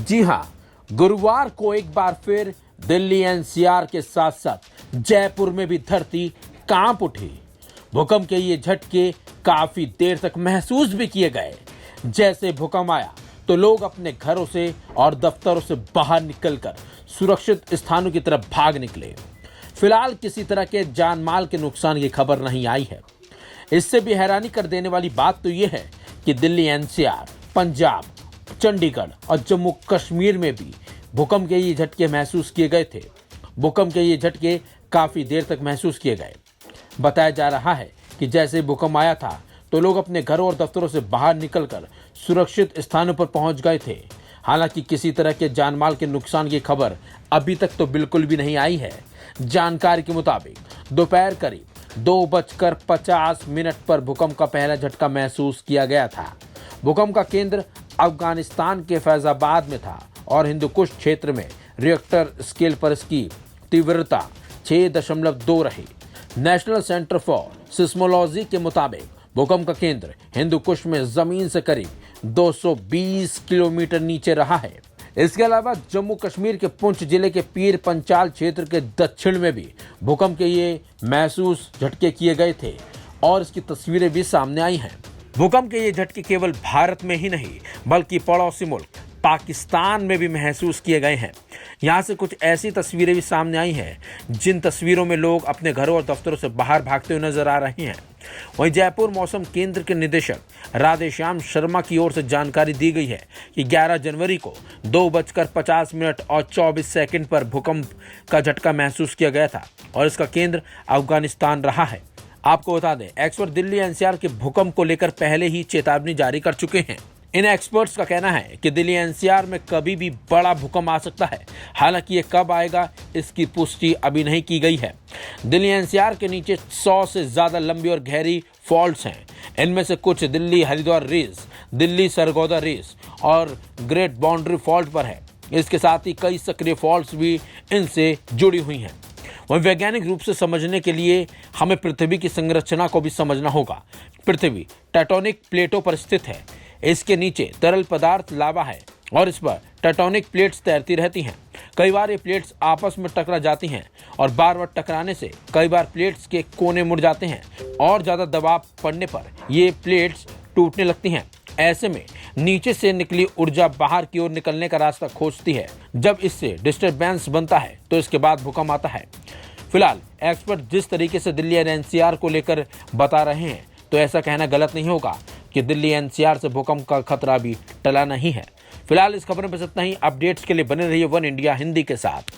जी हां, गुरुवार को एक बार फिर दिल्ली एनसीआर के साथ साथ जयपुर में भी धरती कांप उठी। भूकंप के ये झटके काफी देर तक महसूस भी किए गए। जैसे भूकंप आया तो लोग अपने घरों से और दफ्तरों से बाहर निकलकर सुरक्षित स्थानों की तरफ भाग निकले। फिलहाल किसी तरह के जान माल के नुकसान की खबर नहीं आई है। इससे भी हैरानी कर देने वाली बात तो यह है कि दिल्ली एनसीआर, पंजाब, चंडीगढ़ और जम्मू कश्मीर में भी भूकंप के ये झटके महसूस किए गए थे। भूकंप के ये झटके काफी देर तक महसूस किए गए। बताया जा रहा है कि जैसे भूकंप आया था तो लोग अपने घरों और दफ्तरों से बाहर निकलकर सुरक्षित स्थानों पर पहुंच गए थे। हालांकि किसी तरह के जानमाल के नुकसान की खबर अभी तक तो बिल्कुल भी नहीं आई है। जानकारी के मुताबिक दोपहर करीब 2:50 पर भूकंप का पहला झटका महसूस किया गया था। भूकंप का केंद्र अफगानिस्तान के फैजाबाद में था और हिंदुकुश क्षेत्र में रिएक्टर स्केल पर इसकी तीव्रता 6.2 रही। नेशनल सेंटर फॉर सिस्मोलॉजी के मुताबिक भूकंप का केंद्र हिंदुकुश में जमीन से करीब 220 किलोमीटर नीचे रहा है। इसके अलावा जम्मू कश्मीर के पुंछ जिले के पीर पंचाल क्षेत्र के दक्षिण में भी भूकंप के ये महसूस झटके किए गए थे और इसकी तस्वीरें भी सामने आई हैं। भूकंप के ये झटके केवल भारत में ही नहीं बल्कि पड़ोसी मुल्क पाकिस्तान में भी महसूस किए गए हैं। यहाँ से कुछ ऐसी तस्वीरें भी सामने आई हैं जिन तस्वीरों में लोग अपने घरों और दफ्तरों से बाहर भागते हुए नजर आ रहे हैं। वहीं जयपुर मौसम केंद्र के निदेशक राधेश्याम शर्मा की ओर से जानकारी दी गई है कि 11 जनवरी को 2:50 और 24 सेकंड पर भूकंप का झटका महसूस किया गया था और इसका केंद्र अफगानिस्तान रहा है। आपको बता दें, एक्सपर्ट दिल्ली एनसीआर के भूकंप को लेकर पहले ही चेतावनी जारी कर चुके हैं। इन एक्सपर्ट्स का कहना है कि दिल्ली एनसीआर में कभी भी बड़ा भूकंप आ सकता है। हालांकि ये कब आएगा इसकी पुष्टि अभी नहीं की गई है। दिल्ली एनसीआर के नीचे 100 से ज्यादा लंबी और गहरी फॉल्ट्स हैं। इनमें से कुछ दिल्ली हरिद्वार रेस, दिल्ली सरगोदा रेस और ग्रेट बाउंड्री फॉल्ट पर है। इसके साथ ही कई सक्रिय फॉल्ट्स भी इनसे जुड़ी हुई हैं। वहीं वैज्ञानिक रूप से समझने के लिए हमें पृथ्वी की संरचना को भी समझना होगा। पृथ्वी टेक्टोनिक प्लेटों पर स्थित है। इसके नीचे तरल पदार्थ लावा है और इस पर टेक्टोनिक प्लेट्स तैरती रहती हैं। कई बार ये प्लेट्स आपस में टकरा जाती हैं और बार बार टकराने से कई बार प्लेट्स के कोने मुड़ जाते हैं और ज़्यादा दबाव पड़ने पर ये प्लेट्स टूटने लगती हैं। ऐसे में नीचे से निकली ऊर्जा बाहर की ओर निकलने का रास्ता खोजती है। जब इससे डिस्टरबेंस बनता है तो इसके बाद भूकंप आता है। फिलहाल एक्सपर्ट जिस तरीके से दिल्ली एनसीआर को लेकर बता रहे हैं तो ऐसा कहना गलत नहीं होगा कि दिल्ली एनसीआर से भूकंप का खतरा भी टला नहीं है। फिलहाल इस खबर में बस इतना ही। अपडेट्स के लिए बने रहिए वन इंडिया हिंदी के साथ।